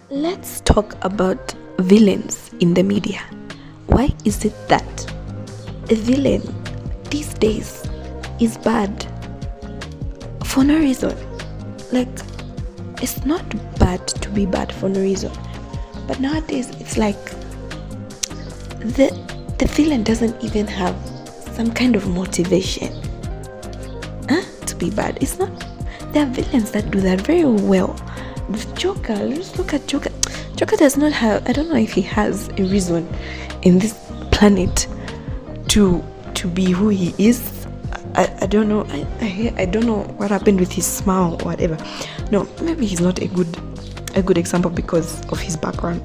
Let's talk about villains in the media. Why is it that a villain these days is bad for no reason? Like, it's not bad to be bad for no reason, but nowadays it's like the villain doesn't even have some kind of motivation to be bad. It's not. There are villains that do that very well. With Joker, let's look at Joker. Joker does not have, I don't know if he has a reason in this planet to be who he is. I don't know. I don't know what happened with his smile or whatever. No, maybe he's not a good example because of his background.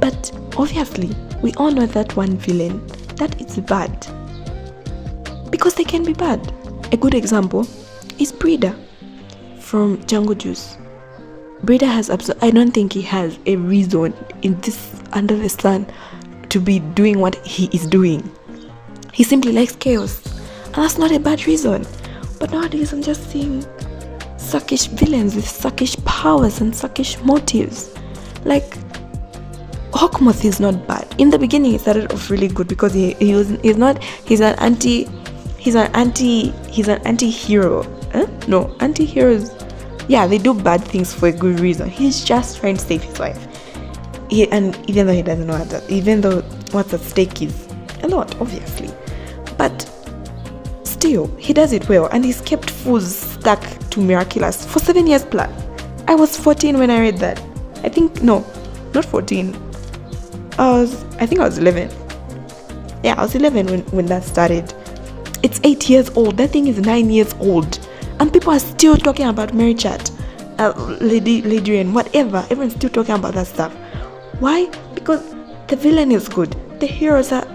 But obviously, we all know that one villain that is bad because they can be bad. A good example is Brida from Jungle Juice. Brida has I don't think he has a reason in this under the sun to be doing what he is doing. He simply likes chaos, and that's not a bad reason. But nowadays I'm just seeing suckish villains with suckish powers and suckish motives. Like Hawkmoth is not bad. In the beginning he started off really good because he's an anti-hero. No, anti-heroes, yeah, they do bad things for a good reason. He's just trying to save his wife. And even though he doesn't know that, even though what's at stake is a lot, obviously. But still, he does it well, and he's kept fools stuck to Miraculous for 7 years plus. I was 14 when I read that. No, not 14. I think I was 11. Yeah, I was 11 when that started. It's 8 years old. That thing is 9 years old. And people are still talking about Mary Chat, Lady and whatever. Everyone's still talking about that stuff. Why? Because the villain is good. The heroes are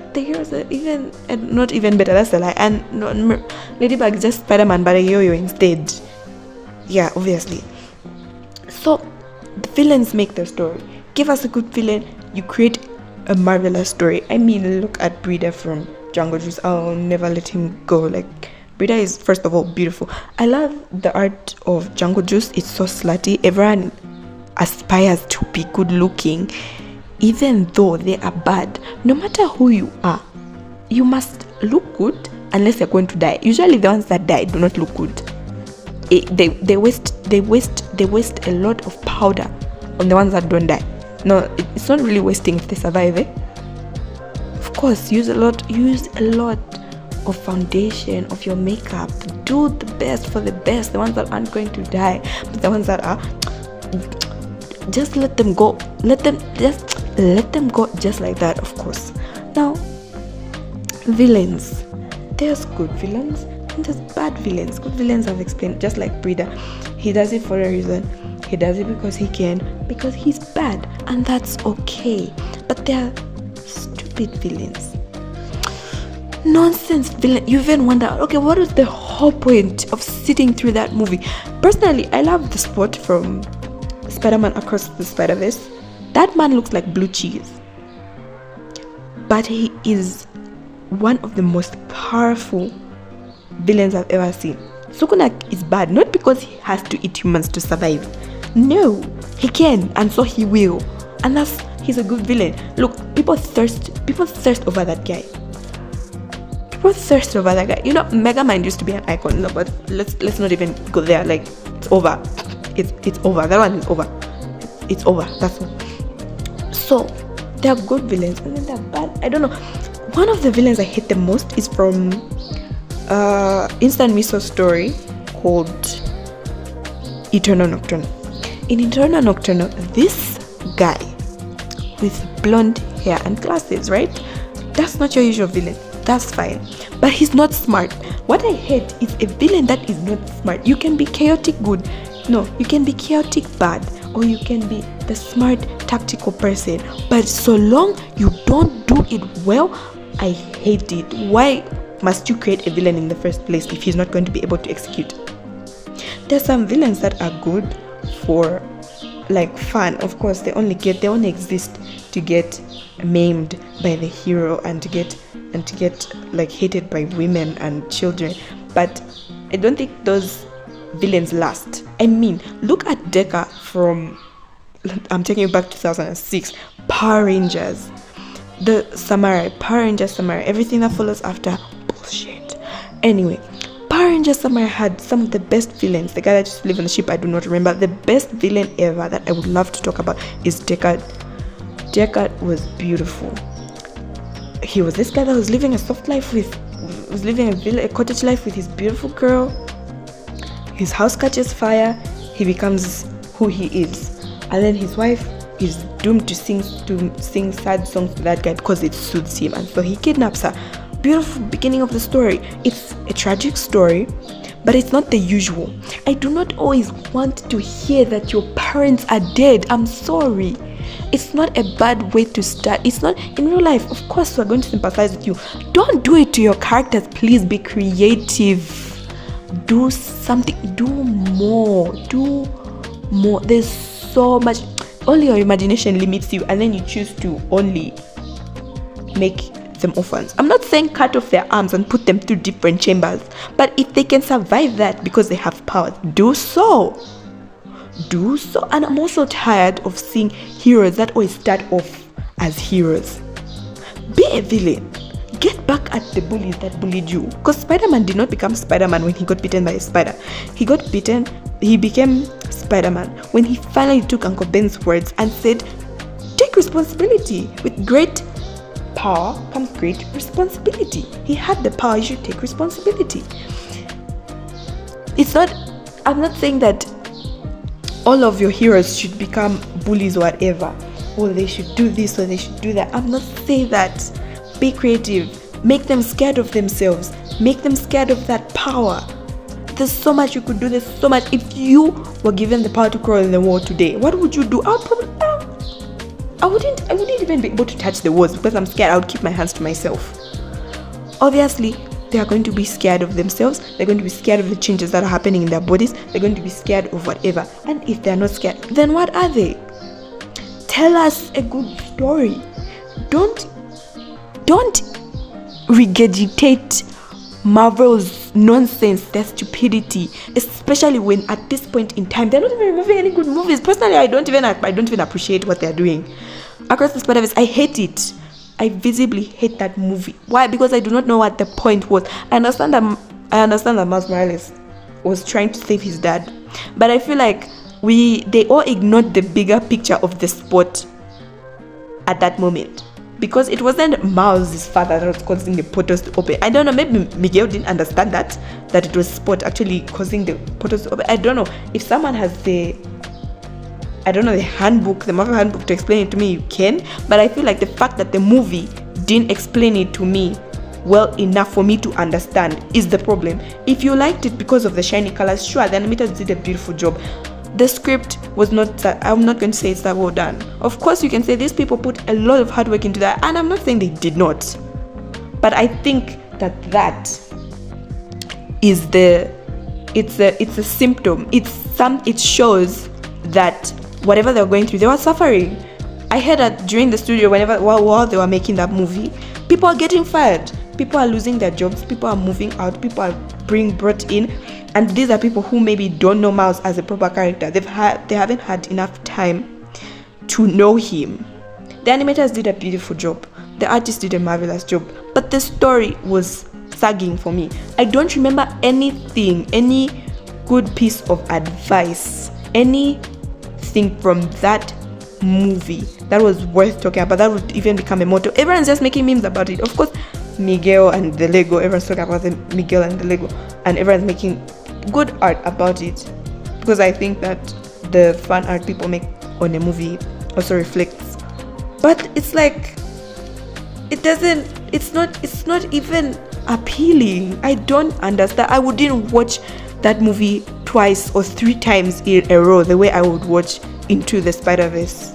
even not even better. That's a lie. And Ladybug is just Spider-Man, but a yo-yo instead. Yeah, obviously. So the villains make the story. Give us a good villain, you create a marvelous story. I mean, look at Brida from Jungle Juice. I'll never let him go. Like, Brida is, first of all, beautiful. I love the art of Jungle Juice. It's so slutty. Everyone aspires to be good looking, even though they are bad. No matter who you are, you must look good unless you're going to die. Usually the ones that die do not look good. They waste a lot of powder on the ones that don't die. No, it's not really wasting if they survive, Of course, use a lot of foundation, of your makeup. Do the best for the best. The ones that aren't going to die, but the ones that are, just let them go. Let them go just like that, of course. Now, villains. There's good villains and there's bad villains. Good villains I've explained, just like Brida. He does it for a reason. He does it because he can, because he's bad, and that's okay. But there are stupid villains. Nonsense villain. You even wonder, okay, what is the whole point of sitting through that movie? Personally, I love the spot from Spider-Man Across the Spider-Verse. That man looks like blue cheese, but he is one of the most powerful villains I've ever seen. Sukunak is bad, not because he has to eat humans to survive. No, he can, and so he will. And he's a good villain. Look, people thirst over that guy. People thirst over that guy. You know, Megamind used to be an icon, no, but let's not even go there. Like, it's over. It's over. That one is over. It's over. That's all. So there are good villains, and then they're bad. I don't know. One of the villains I hate the most is from Instant Miso story called Eternal Nocturnal. In Eternal Nocturnal, this guy with blonde hair and glasses, right? That's not your usual villain. That's fine. But he's not smart. What I hate is a villain that is not smart. You can be chaotic good. No, you can be chaotic bad. Or you can be the smart tactical person. But so long you don't do it well, I hate it. Why must you create a villain in the first place if he's not going to be able to execute? There's some villains that are good for like fun. Of course, they only exist to get maimed by the hero and to get like hated by women and children. But I don't think those villains last. I mean, look at Deca from I'm taking you back to 2006. Power Rangers, the Samurai, Power Rangers Samurai, everything that follows after, bullshit. Anyway, Power Rangers Samurai had some of the best villains. The guy that used to live on the ship, I do not remember. The best villain ever that I would love to talk about is Deckard. Deckard was beautiful. He was this guy that was living a soft life was living a cottage life with his beautiful girl. His house catches fire. He becomes who he is, and then his wife is doomed to sing sad songs to that guy because it suits him, and so he kidnaps her. Beautiful beginning of the story. It's a tragic story, but it's not the usual. I do not always want to hear that your parents are dead. I'm sorry. It's not a bad way to start. It's not in real life. Of course, we're going to sympathize with you. Don't do it to your characters. Please be creative. Do something. Do more. There's so much. Only your imagination limits you, and then you choose to only make them orphans. I'm not saying cut off their arms and put them through different chambers, but if they can survive that because they have powers, do so. And I'm also tired of seeing heroes that always start off as heroes. Be a villain. Get back at the bullies that bullied you. Because Spider-Man did not become Spider-Man when he got bitten by a spider. He became Spider-Man when he finally took Uncle Ben's words and said, take responsibility. With great power comes great responsibility. He had the power, he should take responsibility. I'm not saying that all of your heroes should become bullies or whatever, or they should do this or they should do that. I'm not saying that. Be creative. Make them scared of themselves. Make them scared of that power. There's so much you could do. There's so much. If you were given the power to crawl in the wall today, what would you do? I wouldn't even be able to touch the walls because I'm scared. I would keep my hands to myself. Obviously, they are going to be scared of themselves. They're going to be scared of the changes that are happening in their bodies. They're going to be scared of whatever. And if they're not scared, then what are they? Tell us a good story. Don't regurgitate Marvel's nonsense, their stupidity, especially when at this point in time they're not even removing any good movies. Personally, I don't even appreciate what they're doing. Across the Spider-Verse, I hate it. I visibly hate that movie. Why? Because I do not know what the point was. I understand that Miles Morales was trying to save his dad, but I feel like they all ignored the bigger picture of the sport at that moment. Because it wasn't Miles' father that was causing the portals to open. I don't know, maybe Miguel didn't understand that it was sport actually causing the portals to open. I don't know. If someone has the handbook, the Marvel handbook to explain it to me, you can. But I feel like the fact that the movie didn't explain it to me well enough for me to understand is the problem. If you liked it because of the shiny colors, sure, the animators did a beautiful job. The script was not, I'm not going to say it's that well done. Of course, you can say these people put a lot of hard work into that, and I'm not saying they did not. But I think that is it's a symptom. It shows that whatever they're going through, they were suffering. I heard that during the studio, while they were making that movie, people are getting fired. People are losing their jobs. People are moving out. People are being brought in. And these are people who maybe don't know Miles as a proper character. They haven't had enough time to know him. The animators did a beautiful job. The artist did a marvelous job. But the story was sagging for me. I don't remember anything, any good piece of advice, anything from that movie that was worth talking about, that would even become a motto. Everyone's just making memes about it. Of course, Miguel and the Lego, everyone's talking about the Miguel and the Lego, and everyone's making good art about it, because I think that the fan art people make on a movie also reflects. But it's like it's not even appealing. I don't understand. I wouldn't watch that movie twice or 3 times in a row the way I would watch Into the Spider-Verse.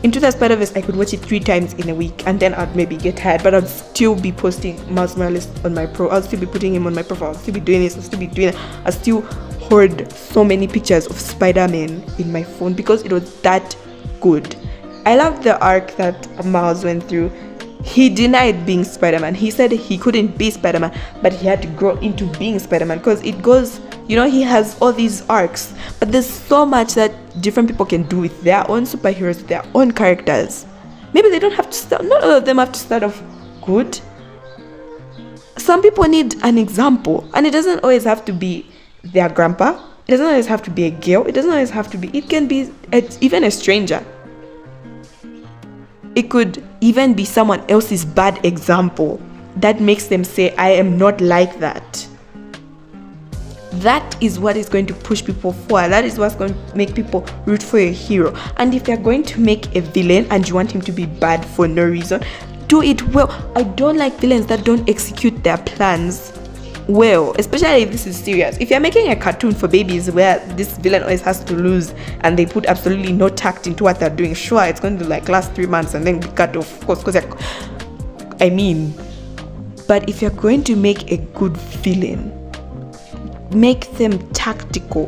Into the Spider-Verse, I could watch it 3 times in a week, and then I'd maybe get tired, but I'd still be posting Miles Morales on my I'll still be putting him on my profile. I'll still be doing this, I'll still be doing that. I still hoard so many pictures of Spider-Man in my phone because it was that good. I loved the arc that Miles went through. He denied being Spider-Man. He said he couldn't be Spider-Man, but he had to grow into being Spider-Man, because it goes he has all these arcs, but there's so much that different people can do with their own superheroes, their own characters. Maybe they don't have to start, not all of them have to start off good. Some people need an example, and it doesn't always have to be their grandpa. It doesn't always have to be a girl. It doesn't always have to be, it can be even a stranger. It could even be someone else's bad example that makes them say, I am not like that. That is what is going to push people forward. That is what's going to make people root for a hero. And if they're going to make a villain and you want him to be bad for no reason, do it well. I don't like villains that don't execute their plans well, especially if this is serious. If you're making a cartoon for babies where this villain always has to lose and they put absolutely no tact into what they're doing, sure, it's going to last 3 months and then be cut off, of course, because but if you're going to make a good villain, make them tactical.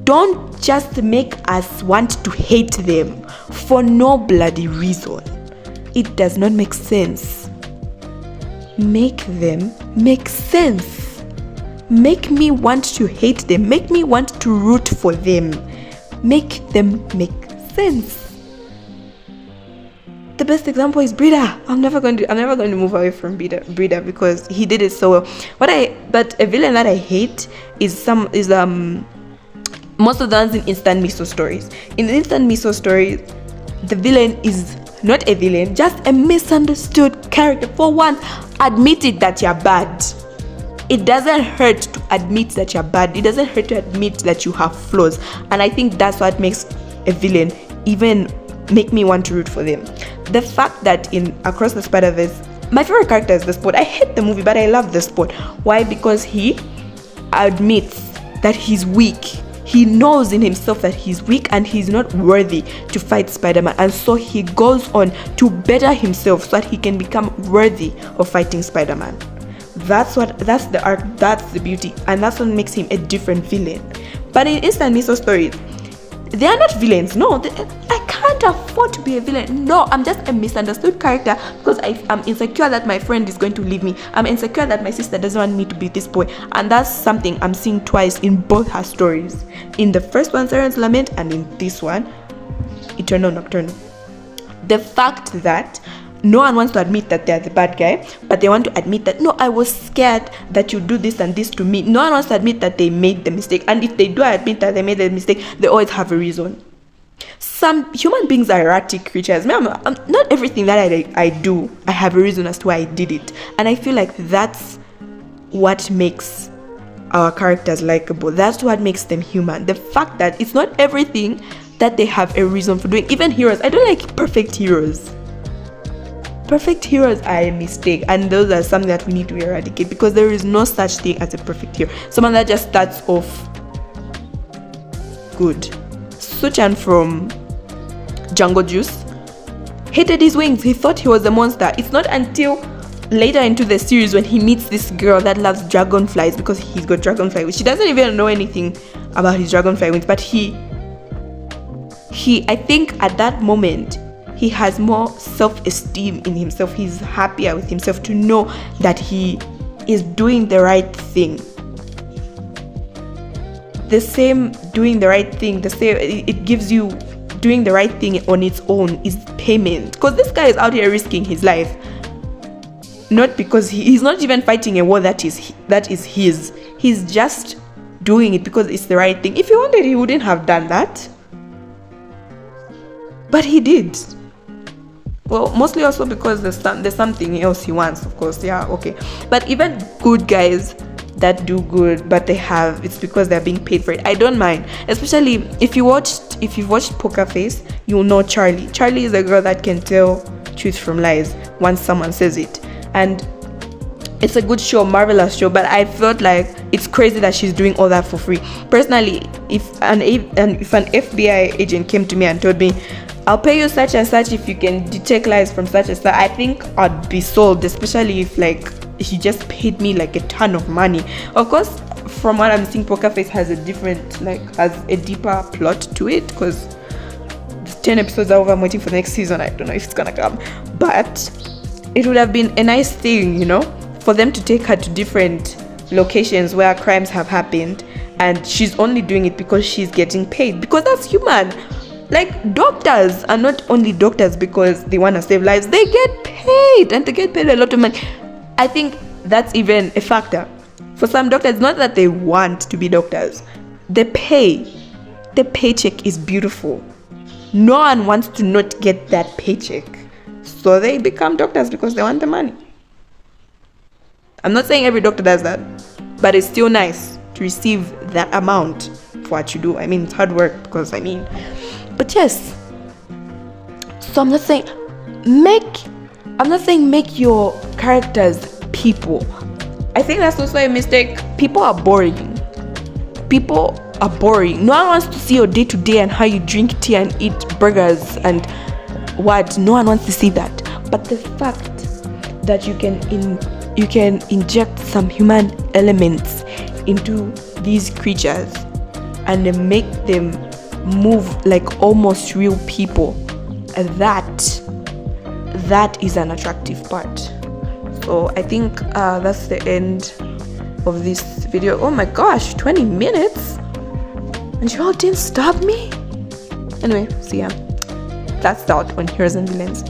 Don't just make us want to hate them for no bloody reason. It does not make sense. Make them make sense. Make me want to hate them. Make me want to root for them. Make them make sense. The best example is Brida. I'm never going to move away from Brida because he did it so well. But a villain that I hate is most of the ones in Instant Miso stories. In the Instant Miso stories, the villain is not a villain, just a misunderstood character. For one, admit it that you're bad. It doesn't hurt to admit that you're bad. It doesn't hurt to admit that you have flaws. And I think that's what makes a villain even make me want to root for them. The fact that in Across the Spider-Verse, my favorite character is the Spot. I hate the movie, but I love the Spot. Why? Because he admits that he's weak. He knows in himself that he's weak and he's not worthy to fight Spider-Man. And so he goes on to better himself so that he can become worthy of fighting Spider-Man. That's the arc, that's the beauty, and that's what makes him a different villain. But in Instant Miso stories, they are not villains. No, I can't afford to be a villain. No, I'm just a misunderstood character because I'm insecure that my friend is going to leave me. I'm insecure that my sister doesn't want me to be this boy. And that's something I'm seeing twice in both her stories. In the first one, Siren's Lament, and in this one, Eternal Nocturnal. The fact that no one wants to admit that they're the bad guy, but they want to admit that, no, I was scared that you do this and this to me. No one wants to admit that they made the mistake. And if they do admit that they made the mistake, they always have a reason. Some human beings are erratic creatures. Not everything that I do, I have a reason as to why I did it. And I feel like that's what makes our characters likable. That's what makes them human. The fact that it's not everything that they have a reason for doing. Even heroes. I don't like perfect heroes. Perfect heroes are a mistake, and those are something that we need to eradicate because there is no such thing as a perfect hero. Someone that just starts off good. Suchan from Jungle Juice hated his wings. He thought he was a monster. It's not until later into the series when he meets this girl that loves dragonflies because he's got dragonfly wings. She doesn't even know anything about his dragonfly wings, but he I think at that moment he has more self-esteem in himself. He's happier with himself to know that he is doing the right thing. The same doing the right thing, the same, it gives you doing the right thing on its own is payment. Because this guy is out here risking his life. Not because he's not even fighting a war that is his. He's just doing it because it's the right thing. If he wanted, he wouldn't have done that. But he did. Well, mostly also because there's something else he wants, of course. Yeah, okay. But even good guys that do good, but it's because they're being paid for it. I don't mind. Especially if you've watched Poker Face, you'll know Charlie. Charlie is a girl that can tell truth from lies once someone says it. And it's a good show, marvelous show, but I felt like it's crazy that she's doing all that for free. Personally, if an FBI agent came to me and told me, I'll pay you such and such if you can detect lies from such and such, I think I'd be sold, especially if he just paid me a ton of money. Of course, from what I'm seeing, Poker Face has a deeper plot to it because 10 episodes are over. I'm waiting for the next season. I don't know if it's gonna come, but it would have been a nice thing, for them to take her to different locations where crimes have happened and she's only doing it because she's getting paid, because that's human. Like, doctors are not only doctors because they want to save lives. They get paid, and they get paid a lot of money. I think that's even a factor. For some doctors, not that they want to be doctors. The paycheck is beautiful. No one wants to not get that paycheck. So they become doctors because they want the money. I'm not saying every doctor does that, but it's still nice to receive that amount for what you do. I mean, it's hard work but yes. So I'm not saying make your characters people. I think that's also a mistake. People are boring. No one wants to see your day to day and how you drink tea and eat burgers and what. No one wants to see that. But the fact that you can inject some human elements into these creatures and then make them move like almost real people, that is an attractive part. So I think that's the end of this video. Oh my gosh, 20 minutes and you all didn't stop me. Anyway, so yeah, that's that on Heroes and Villains.